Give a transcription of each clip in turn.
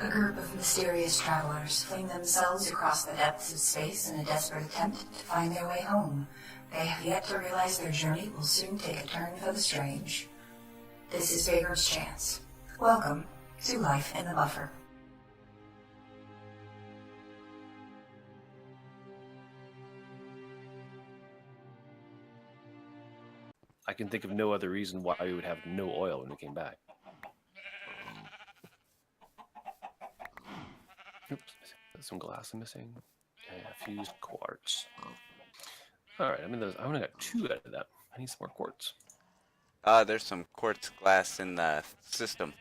A group of mysterious travelers fling themselves across the depths of space in a desperate attempt to find their way home. They have yet to realize their journey will soon take a turn for the strange. This is Vagrant's Chance. Welcome to Life in the Buffer. I can think of no other reason why we would have no oil when we came back. Oops, some glass missing. And fused quartz. Alright, I only got 2 out of that. I need some more quartz. There's some quartz glass in the system.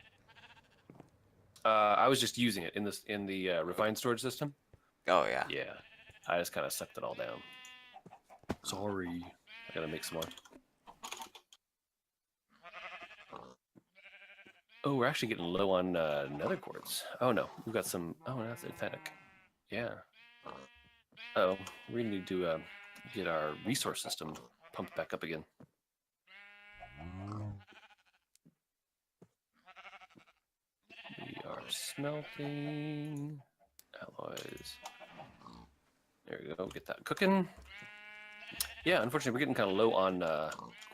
I was just using it in the refined storage system. Oh, yeah. Yeah. I just kind of sucked it all down. Sorry. I gotta make some more. Oh, we're actually getting low on nether quartz. Oh no, we've got some. Oh, that's authentic. Yeah. Oh, we're gonna need to get our resource system pumped back up again. We are smelting alloys. There we go. Get that cooking. Yeah, unfortunately, we're getting kind of low on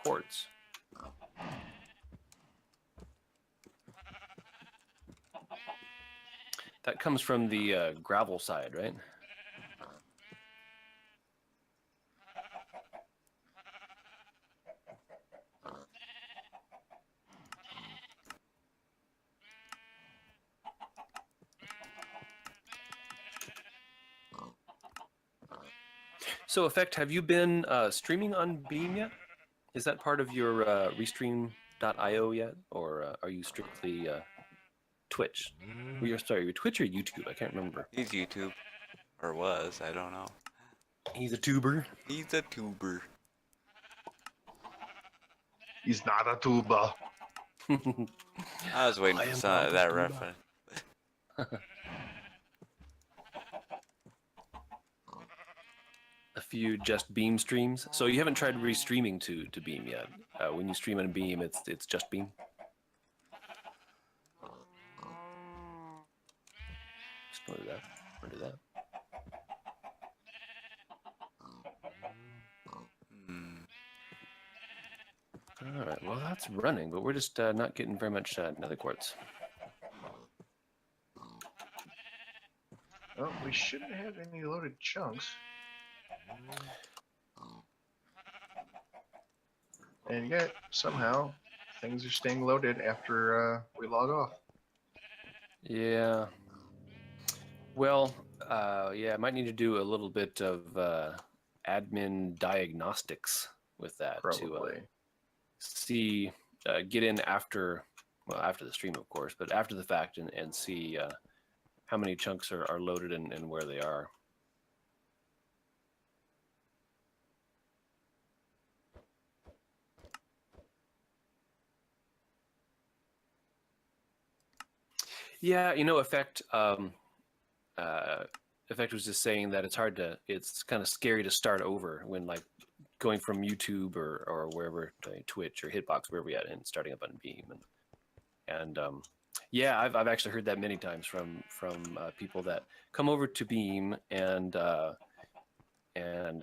quartz. That comes from the gravel side, right? So, Effect, have you been streaming on Beam yet? Is that part of your Restream.io yet? Or are you strictly Twitch? Sorry, Twitch or YouTube? I can't remember. He's YouTube. Or was, I don't know. He's a tuber. He's a tuber. He's not a tuba. I was waiting for some of that reference. A few just Beam streams. So you haven't tried restreaming to Beam yet. When you stream on Beam, it's just Beam. Just go to that. Or do that. All right. Well, that's running, but we're just not getting very much nether quartz. Well, we shouldn't have any loaded chunks. And yet, somehow, things are staying loaded after we log off. Yeah. Well, yeah, I might need to do a little bit of admin diagnostics with that. Probably. To see, get in after the stream, of course, but after the fact and see how many chunks are loaded and where they are. Yeah, Effect. Effect was just saying that it's kind of scary to start over when like going from YouTube or wherever, Twitch or Hitbox, wherever you're at, and starting up on Beam. And yeah, I've actually heard that many times from people that come over to Beam and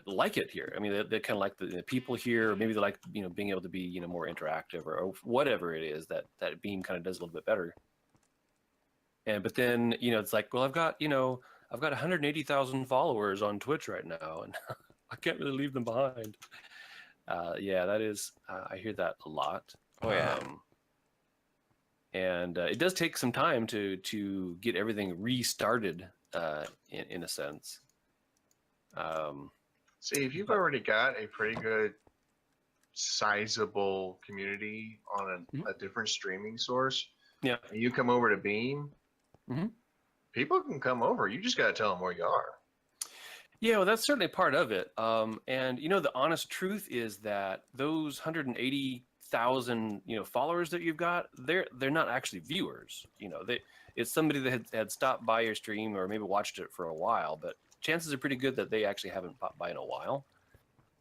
like it here. I mean, they kind of like the people here, or maybe they like being able to be more interactive or whatever it is that Beam kind of does a little bit better. But then it's like, well, I've got 180,000 followers on Twitch right now, and I can't really leave them behind. Yeah, that is. I hear that a lot. Oh yeah. And it does take some time to get everything restarted, in a sense. See, if you've already got a pretty good, sizable community on a different streaming source, yeah, and you come over to Beam, people can come over. You just got to tell them where you are. Yeah, well, that's certainly part of it. And the honest truth is that those 180,000 followers that you've got, they're not actually viewers. It's somebody that had stopped by your stream or maybe watched it for a while, but chances are pretty good that they actually haven't popped by in a while.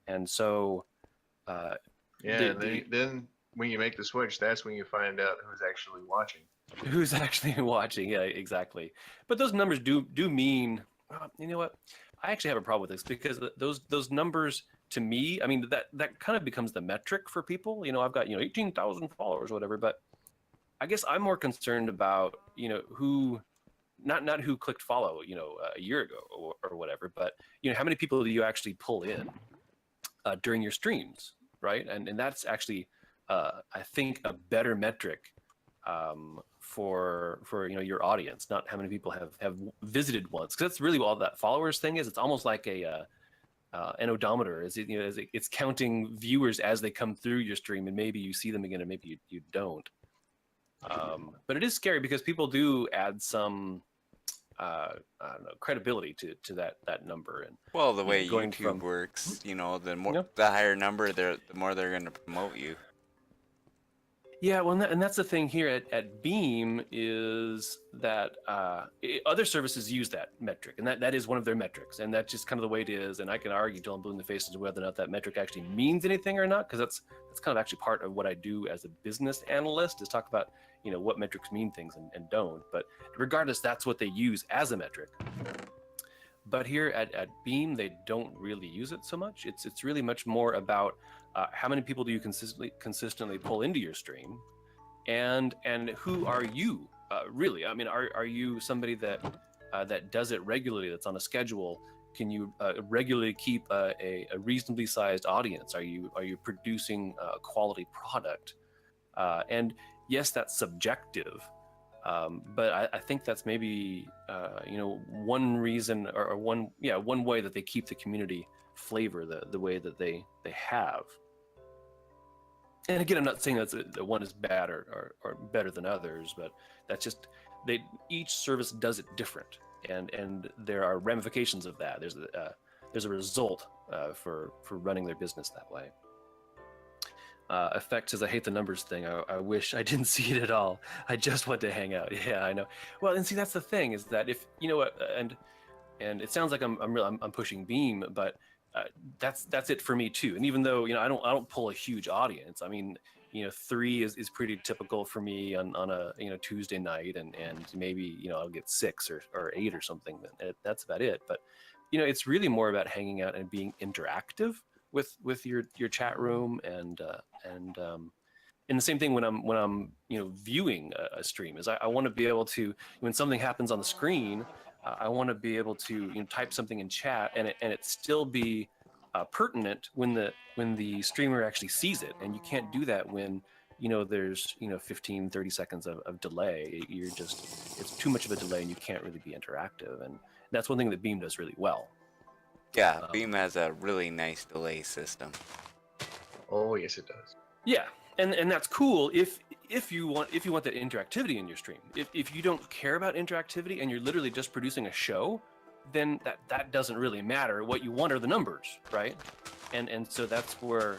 And so then when you make the switch, that's when you find out who's actually watching. who's actually watching. Yeah, exactly. But those numbers do mean, you know what? I actually have a problem with this because those numbers to me, I mean, that kind of becomes the metric for people. You know, I've got 18,000 followers or whatever, but I guess I'm more concerned about who, not who clicked follow a year ago or whatever, but how many people do you actually pull in during your streams, right? And that's actually I think a better metric for your audience, not how many people have visited once, because that's really all that followers thing is. It's almost like an odometer. It's counting viewers as they come through your stream, and maybe you see them again, and maybe you don't. But it is scary because people do add some I don't know, credibility to that number. And Well, the way going YouTube from works, the more Yeah. the higher number, the more they're going to promote you. Yeah, well, and that's the thing here at Beam is that other services use that metric, and that is one of their metrics, and that's just kind of the way it is. And I can argue till I'm blue in the face as to whether or not that metric actually means anything or not, because that's kind of actually part of what I do as a business analyst, is talk about what metrics mean things and don't. But regardless, that's what they use as a metric. But here at Beam, they don't really use it so much. It's really much more about how many people do you consistently pull into your stream, and who are you really? I mean, are you somebody that does it regularly, that's on a schedule? Can you regularly keep a reasonably sized audience? Are you producing a quality product? And yes, that's subjective. But I think that's maybe one reason or one way that they keep the community flavor the way that they have. And again, I'm not saying that one is bad or better than others, but that's just each service does it different, and there are ramifications of that. There's a result for running their business that way. Effect says, I hate the numbers thing. I wish I didn't see it at all. I just want to hang out. Yeah, I know. Well, and see, that's the thing, is that if and it sounds like I'm pushing Beam, but that's it for me too. And even though I don't pull a huge audience. I mean, 3 is pretty typical for me on a Tuesday night, and maybe I'll get 6 or 8 or something. That's about it. But it's really more about hanging out and being interactive with your chat room, and the same thing when I'm viewing a stream is I want to be able to, when something happens on the screen, I want to be able to type something in chat and it still be pertinent when the streamer actually sees it. And you can't do that when there's 15-30 seconds of delay. It's too much of a delay and you can't really be interactive. And that's one thing that Beam does really well. Yeah, Beam has a really nice delay system. Oh yes, it does. Yeah, and that's cool if you want that interactivity in your stream. If you don't care about interactivity and you're literally just producing a show, then that doesn't really matter. What you want are the numbers, right? And so that's where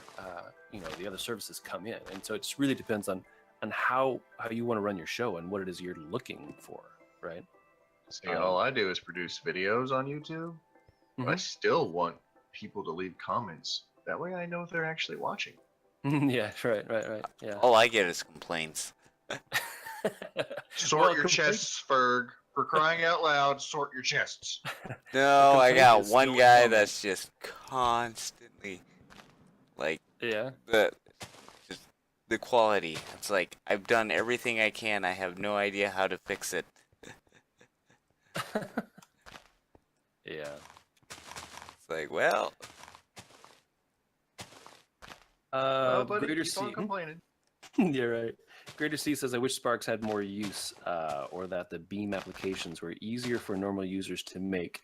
the other services come in. And so it just really depends on how you want to run your show and what it is you're looking for, right? See, all I do is produce videos on YouTube. But I still want people to leave comments. That way I know if they're actually watching. Yeah, right. Yeah. All I get is complaints. Sort your chests, Ferg. For crying out loud, sort your chests. No, I got one guy that's just constantly the quality. It's like, I've done everything I can. I have no idea how to fix it. Yeah. It's like, well. Buddy, Greater keep C. on complaining. Yeah, right. Greater C says, I wish Sparks had more use, or that the Beam applications were easier for normal users to make.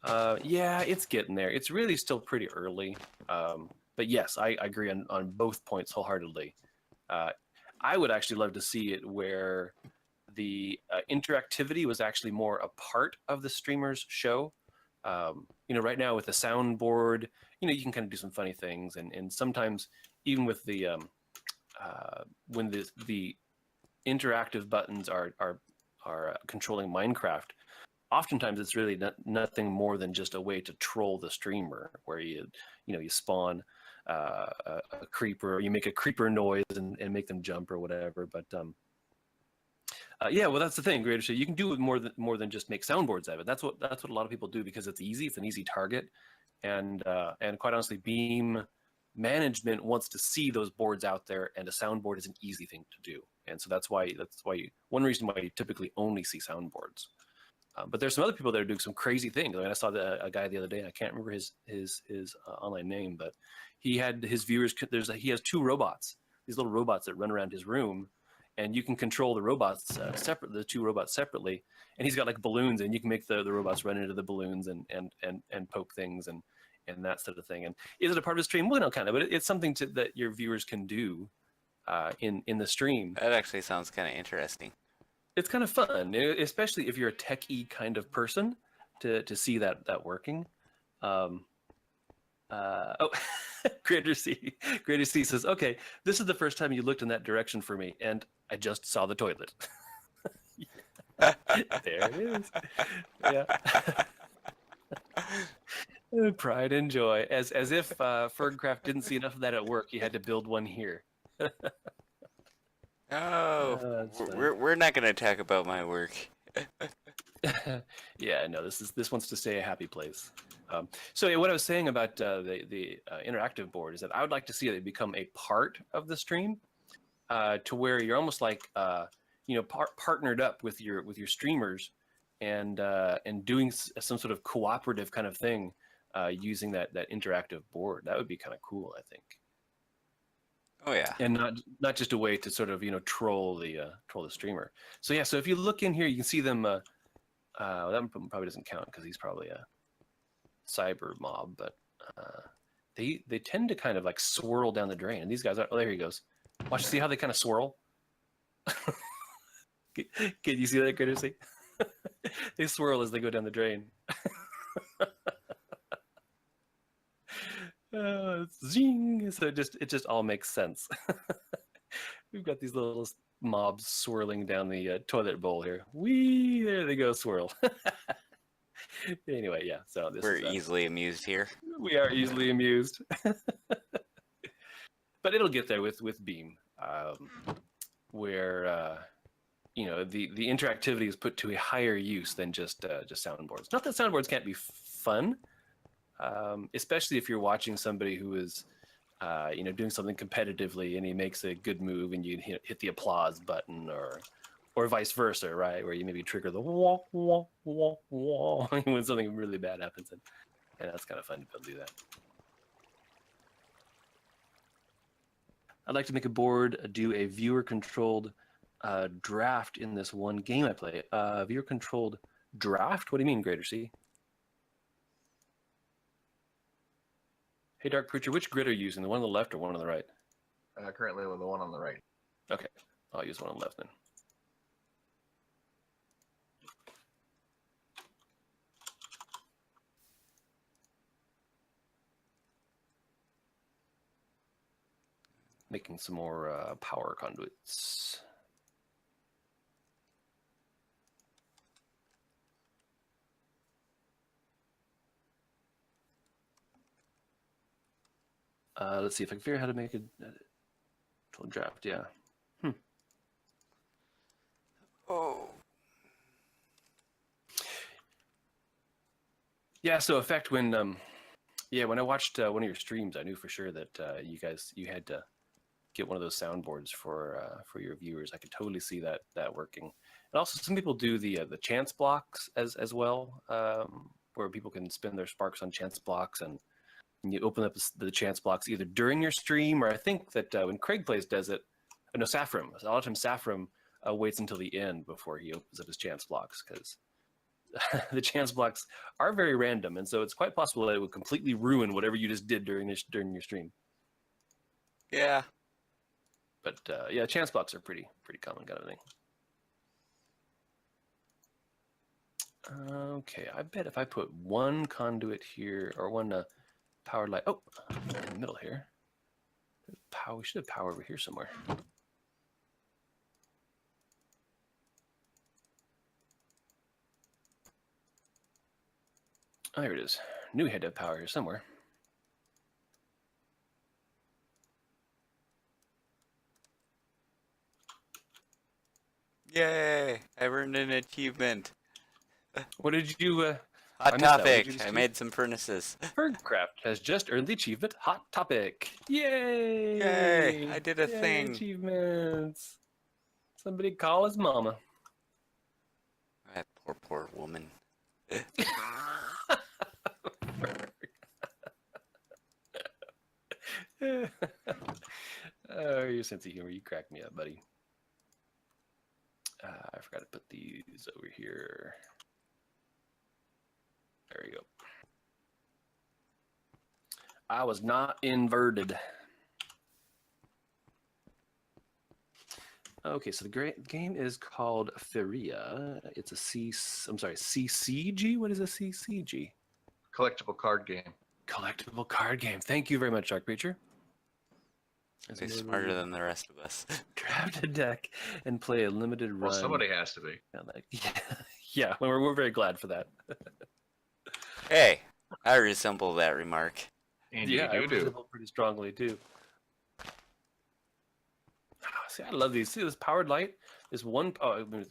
Yeah, it's getting there. It's really still pretty early. But yes, I agree on both points wholeheartedly. I would actually love to see it where the interactivity was actually more a part of the streamer's show. Right now with the soundboard, you can kind of do some funny things, and sometimes even with the when the interactive buttons are controlling Minecraft, oftentimes it's really nothing more than just a way to troll the streamer, where you spawn a creeper, or you make a creeper noise and make them jump or whatever. But Yeah, well, that's the thing, Greater C. You can do it more than just make soundboards out of it. That's what a lot of people do because it's easy. It's an easy target, and quite honestly, Beam management wants to see those boards out there, and a soundboard is an easy thing to do. And so that's why one reason why you typically only see soundboards. But there's some other people that are doing some crazy things. I mean, I saw a guy the other day. I can't remember his online name, but he had his viewers. He has 2 robots. These little robots that run around his room, and you can control the robots the 2 robots separately. And he's got like balloons, and you can make the robots run into the balloons and poke things and that sort of thing. And is it a part of the stream? Well, no, kind of, but it's something that your viewers can do in the stream. That actually sounds kind of interesting. It's kind of fun, especially if you're a techie kind of person, to see that working. Greater C says, okay, this is the first time you looked in that direction for me, and I just saw the toilet. There it is. Yeah. Pride and joy, as if Fergcraft didn't see enough of that at work. He had to build one here. Oh, we're not going to talk about my work. Yeah, no, this wants to stay a happy place. So yeah, what I was saying about the interactive board is that I would like to see it become a part of the stream, to where you're almost like partnered up with your streamers, and doing some sort of cooperative kind of thing, using that interactive board. That would be kind of cool, I think. Oh yeah, and not just a way to sort of troll the streamer. So yeah, so if you look in here, you can see them. That probably doesn't count because he's probably a cyber mob, but they tend to kind of like swirl down the drain. And these guys are. Oh, there he goes. Watch, see how they kind of swirl. Can you see that, Greater C? They swirl as they go down the drain. Zing! So it just all makes sense. We've got these little mobs swirling down the toilet bowl here. Whee! There they go, swirl. Anyway, yeah. So we're easily amused here. We are easily amused, but it'll get there with Beam, where the interactivity is put to a higher use than just soundboards. Not that soundboards can't be fun. Especially if you're watching somebody who is, doing something competitively, and he makes a good move, and you hit the applause button, or vice versa, right? Where you maybe trigger the wah wah wah wah when something really bad happens, and that's kind of fun to be able to do that. I'd like to make a board, do a viewer-controlled draft in this one game I play. Viewer-controlled draft? What do you mean, Greater C? Hey, Dark Preacher, which grid are you using? The one on the left or one on the right? Currently with the one on the right. Okay, I'll use one on the left then. Making some more power conduits. Let's see if I can figure out how to make a draft. Yeah. Oh. Yeah. So, Effect, when I watched one of your streams, I knew for sure that you had to get one of those soundboards for your viewers. I could totally see that working. And also, some people do the chance blocks as well, where people can spin their sparks on chance blocks, and you open up the chance blocks either during your stream, or I think that when Craig Plays does it, no, Saffron. A lot of times Saffron waits until the end before he opens up his chance blocks, because the chance blocks are very random, and so it's quite possible that it would completely ruin whatever you just did during your stream. Yeah. But yeah, chance blocks are pretty common kind of thing. Okay, I bet if I put one conduit here, or one power light, in the middle here. Power. We should have power over here somewhere. Oh, here it is. Knew we had to have power here somewhere. Yay! I earned an achievement. What did you? Hot I missed that. What did topic. you just I do? made some furnaces. Fergcraft has just earned the achievement Hot Topic. Yay! Yay! I did a Yay, thing. Achievements. Somebody call his mama. That poor woman. Oh, your sense of humor, you crack me up, buddy. I forgot to put these over here. There you go. I was not inverted. Okay, so the game is called Feria. It's a CCG? What is a CCG? Collectible card game. Collectible card game. Thank you very much, Shark Preacher. They're smarter than the rest of us. Draft a deck and play a limited run. Well, somebody has to be. Yeah, we're very glad for that. Hey, I resemble that remark. And Yeah, you I do. resemble pretty strongly too. See, I love these. See this powered light? This one. Oh, let me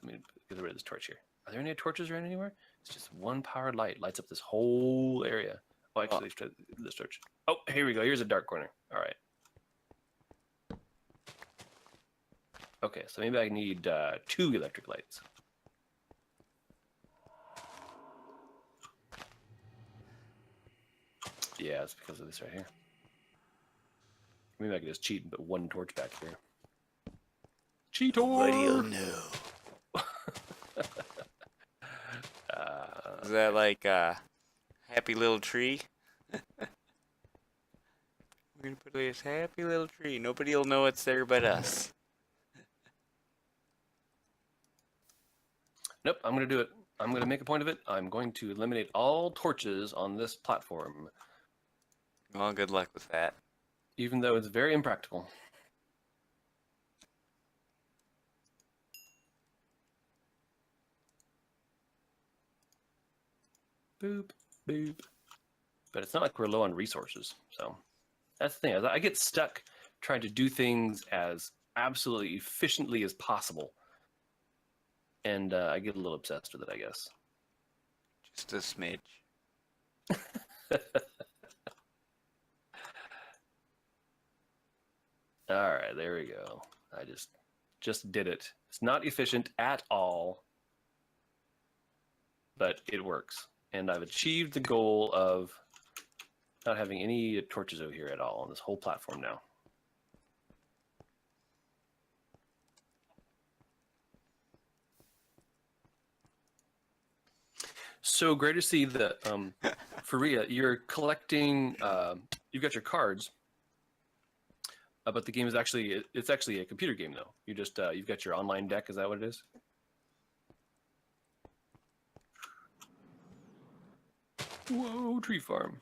get rid of this torch here. Are there any torches around anywhere? It's just one powered light lights up this whole area. Oh, actually, this torch. Oh, here we go. Here's a dark corner. All right. Okay, so maybe I need 2 electric lights. Yeah, it's because of this right here. Maybe I can just cheat and put 1 torch back here. Cheetor! Nobody know. Is that like a happy little tree? We're gonna put this happy little tree. Nobody'll know it's there but us. Nope, I'm going to do it. I'm going to make a point of it. I'm going to eliminate all torches on this platform, Well, good luck with that. even though it's very impractical. Boop, boop. But it's not like we're low on resources, so that's the thing. I get stuck trying to do things as absolutely efficiently as possible, and I get a little obsessed with it, I guess. Just a smidge. All right, there we go. I just did it. It's not efficient at all, but it works. And I've achieved the goal of not having any torches over here at all on this whole platform now. So great to see that, Faria, you're collecting, you've got your cards, but the game is it's actually a computer game though. You just, you've got your online deck, is that what it is? Whoa, tree farm.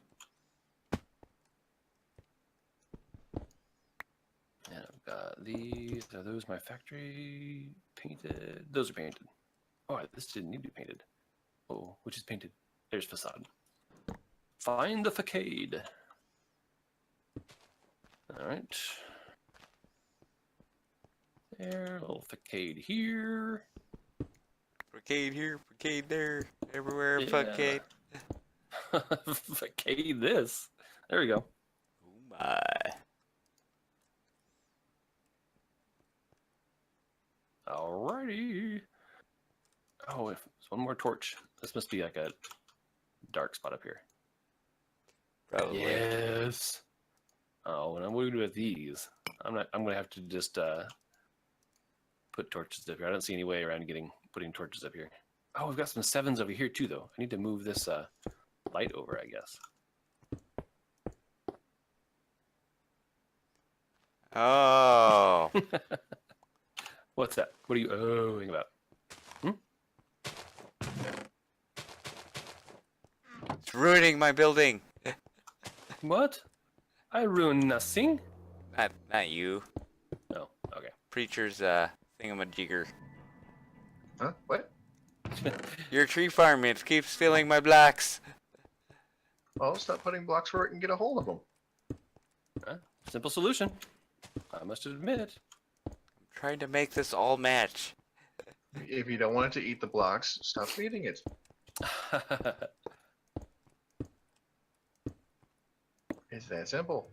And I've got these, are those my factory painted? Those are painted. Oh, this didn't need to be painted. Oh, which is painted? There's facade. Find the facade. All right. There, a little facade here. Facade here, facade there, everywhere, Yeah. facade. Facade this. There we go. Oh my. Alrighty. Oh, there's one more torch. This must be like a dark spot up here. Probably. Yes. Oh, and I'm going to do with these. I'm gonna have to just put torches up here. I don't see any way around putting torches up here. Oh, we've got some 7s over here too, though. I need to move this light over, I guess. Oh. What's that? What are you ohing about? It's ruining my building. What? I ruined nothing. Not you. Oh, okay. Preacher's thingamajigger. Huh? What? Your tree farm, it keeps stealing my blocks. Well, stop putting blocks where it can get a hold of them. Simple solution. I must admit. I'm trying to make this all match. If you don't want it to eat the blocks, stop feeding it. It's that simple.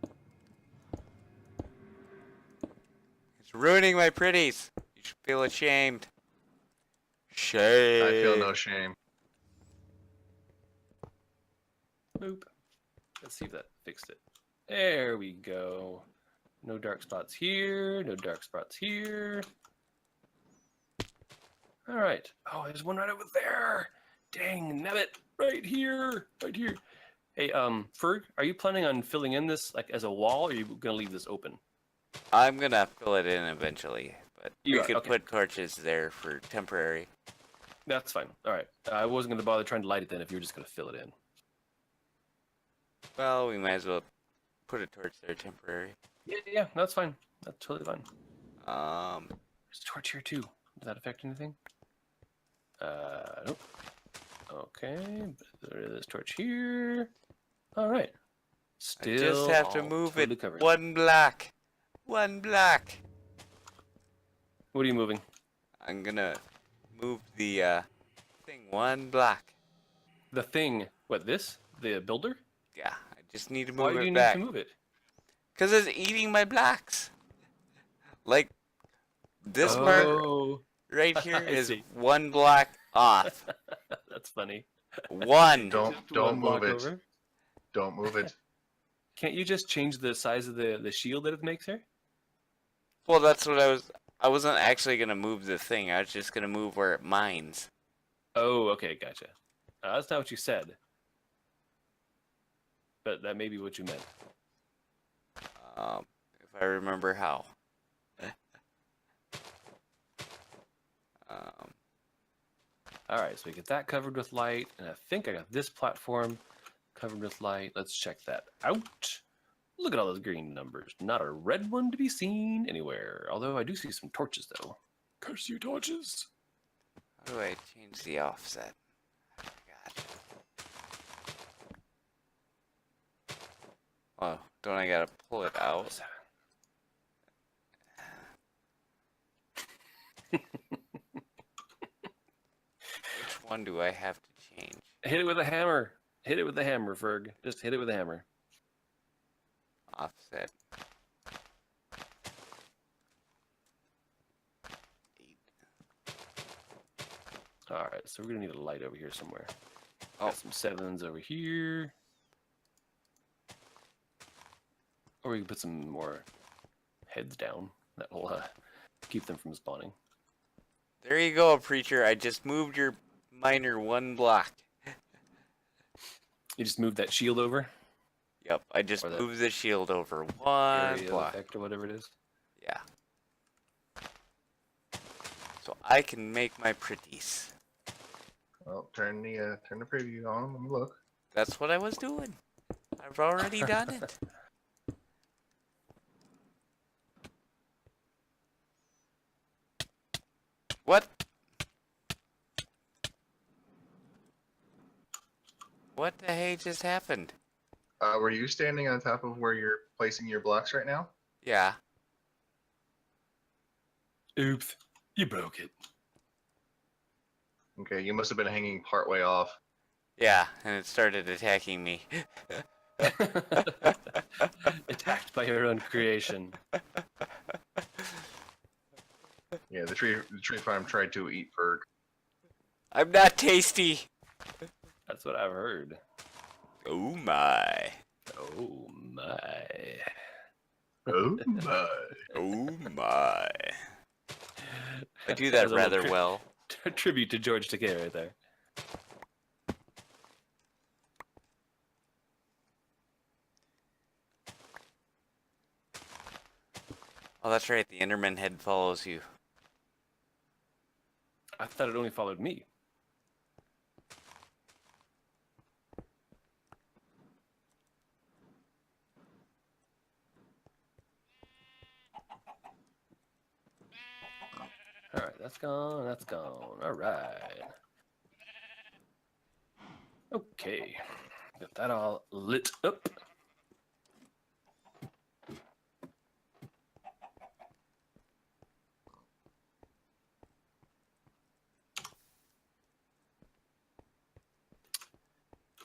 It's ruining my pretties. You should feel ashamed. Shame. I feel no shame. Boop. Let's see if that fixed it. There we go. No dark spots here. No dark spots here. All right. Oh, there's one right over there. Dang, nabbit. Right here. Right here. Hey, Ferg, are you planning on filling in this like as a wall, or are you gonna leave this open? I'm gonna fill it in eventually, but You we are, could okay. put torches there for temporary. That's fine. All right. I wasn't gonna bother trying to light it then if you were just gonna fill it in. Well, we might as well put a torch there temporary. Yeah, that's fine. That's totally fine. Um, There's a torch here too. Does that affect anything? Nope. Okay, there's this torch here. All right. Still, I just have to all move totally it covered. one block. One block. What are you moving? I'm gonna move the thing one block. The thing. What, this? The builder? Yeah, I just need to Why move do you it need back. to move it? Cause it's eating my blocks. Like this part Oh, right here I is see. one block off. That's funny. One. Don't Just don't one block move it. over. Don't move it. Can't you just change the size of the shield that it makes here? Well, that's what I wasn't actually gonna move the thing. I was just gonna move where it mines. Oh, okay, gotcha. That's not what you said. But that may be what you meant. If I remember how. All right, so we get that covered with light, and I think I got this platform covered with light. Let's check that out. Look at all those green numbers. Not a red one to be seen anywhere. Although I do see some torches, though. Curse you, torches. How do I change the offset? I forgot. Oh, don't I gotta pull it out? Which one do I have to change? Hit it with a hammer. Hit it with a hammer, Ferg. Just hit it with a hammer. Offset. 8. All right, so we're gonna need a light over here somewhere. Oh. Got some 7s over here. Or we can put some more heads down. That will keep them from spawning. There you go, preacher. I just moved your miner one block. You just move that shield over. Yep, I just Or that moved the shield over one Area block. effect or whatever it is. Yeah. So I can make my pretties. Well, turn the preview on and look. That's what I was doing. I've already done it. What? What the hey just happened? Were you standing on top of where you're placing your blocks right now? Yeah. Oops, you broke it. Okay, you must have been hanging partway off. Yeah, and it started attacking me. Attacked by your own creation. Yeah, the tree farm tried to eat Ferg. I'm not tasty. That's what I've heard. Oh my. Oh my. Oh my. Oh my. I do that As a little rather well. Tribute to George Takei right there. Oh, that's right. The Enderman head follows you. I thought it only followed me. Alright, that's gone, that's gone. Alright. Okay. Got that all lit up.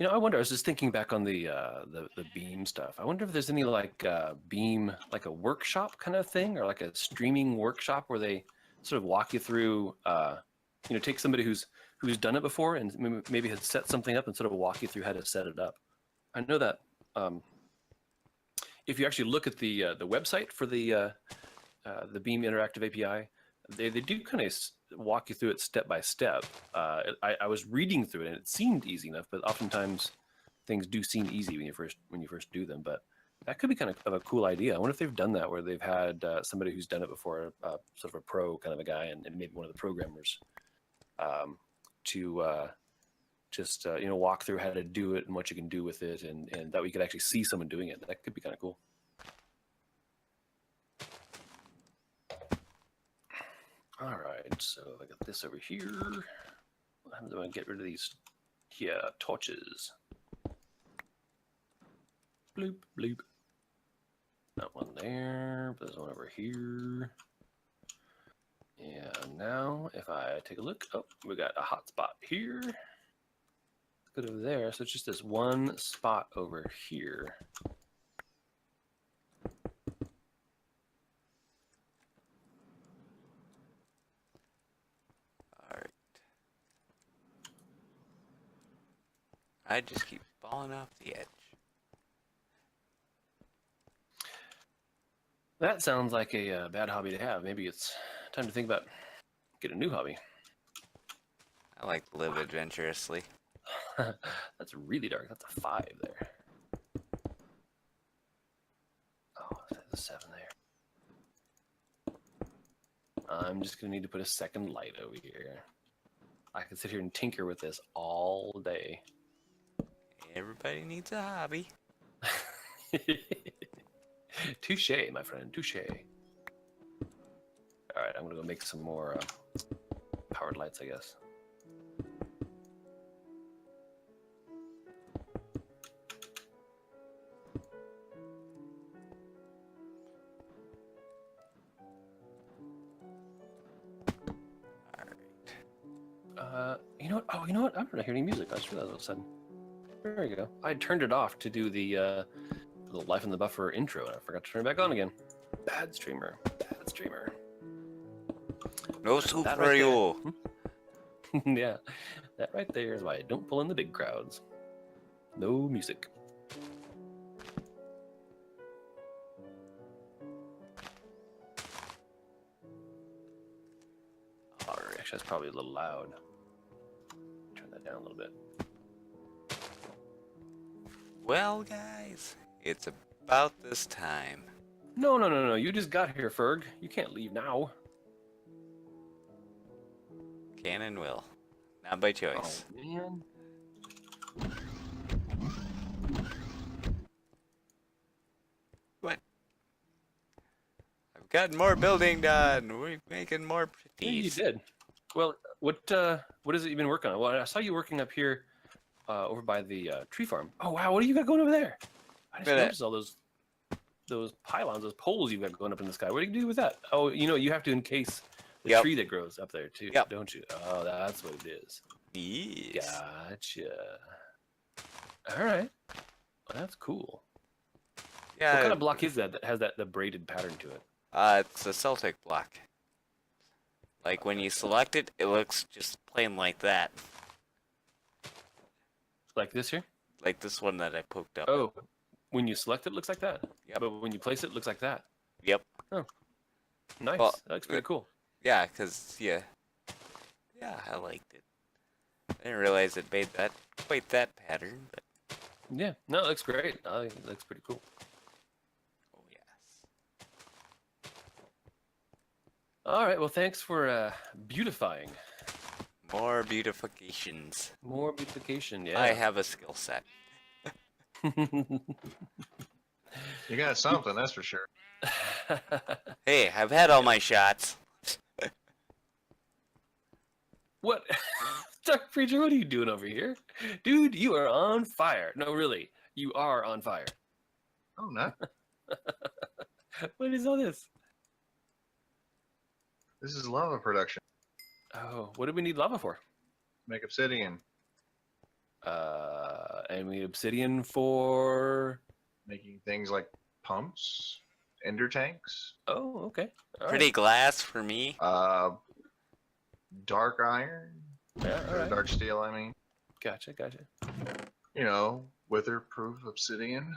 You know, I wonder. I was just thinking back on the Beam stuff. I wonder if there's any like Beam, like a workshop kind of thing, or like a streaming workshop where they sort of walk you through. You know, take somebody who's done it before and maybe had set something up and sort of walk you through how to set it up. I know that if you actually look at the website for the Beam Interactive API, they do kind of walk you through it step by step. I was reading through it and it seemed easy enough, but oftentimes things do seem easy when you first do them. But that could be kind of a cool idea. I wonder if they've done that where they've had somebody who's done it before, sort of a pro kind of a guy, and maybe one of the programmers to just you know, walk through how to do it and what you can do with it, and that we could actually see someone doing it. That could be kind of cool. All right, so I got this over here. I'm going to get rid of these torches. Bloop, bloop. That one there. There's one over here. And now, if I take a look, oh, we got a hot spot here. Let's go over there. So it's just this one spot over here. I just keep falling off the edge. That sounds like a bad hobby to have. Maybe it's time to think about getting a new hobby. I like to live adventurously. That's really dark. That's a 5 there. Oh, there's a 7 there. I'm just going to need to put a second light over here. I can sit here and tinker with this all day. Everybody needs a hobby. Touche, my friend. Touche. All right, I'm going to go make some more powered lights, I guess. You know what? Oh, you know what? I'm not hearing any music. I just realized all of a sudden. There we go. I turned it off to do the Life in the Buffer intro, and I forgot to turn it back on again. Bad streamer. Bad streamer. No soup That for right you. Yeah, that right there is why I don't pull in the big crowds. No music. Alright, actually, that's probably a little loud. Turn that down a little bit. Well, guys, it's about this time. No. You just got here, Ferg. You can't leave now. Can and will. Not by choice. Oh, man. What? I've gotten more building done. We're making more Yeah, you pretties. did. Well, what is it you've been working on? Well, I saw you working up here over by the tree farm. Oh, wow. What do you got going over there? I just noticed all those pylons, those poles you've got going up in the sky. What do you do with that? Oh, you know, you have to encase the tree that grows up there, too, don't you? Oh, that's what it is. Yes. Gotcha. All right. Well, that's cool. Yeah. What kind of block is that has the braided pattern to it? It's a Celtic block. Like when you select it, it looks just plain like that. Like this here? Like this one that I poked up. Oh, when you select it, it looks like that? Yep. But when you place it, it looks like that? Yep. Oh, nice. Well, that looks pretty cool. Yeah, yeah, I liked it. I didn't realize it made that quite that pattern, but Yeah, no, it looks great. I think it looks pretty cool. oh yes. All right, well, thanks for beautifying. More beautifications. More beautification, yeah. I have a skill set. You got something, that's for sure. Hey, I've had all my shots. What? Dark Preacher, what are you doing over here? Dude, you are on fire. No, really, you are on fire. Oh, no. What is all this? This is lava production. Oh, what do we need lava for? Make obsidian. And we need obsidian for. Making things like pumps, ender tanks, Oh, okay. All Pretty right. glass for me. dark iron, Yeah, all or right. dark steel. I mean, Gotcha. you know, weatherproof obsidian.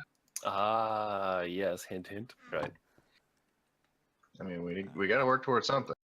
Ah, yes. Hint, hint. Right. I mean, we got to work towards something.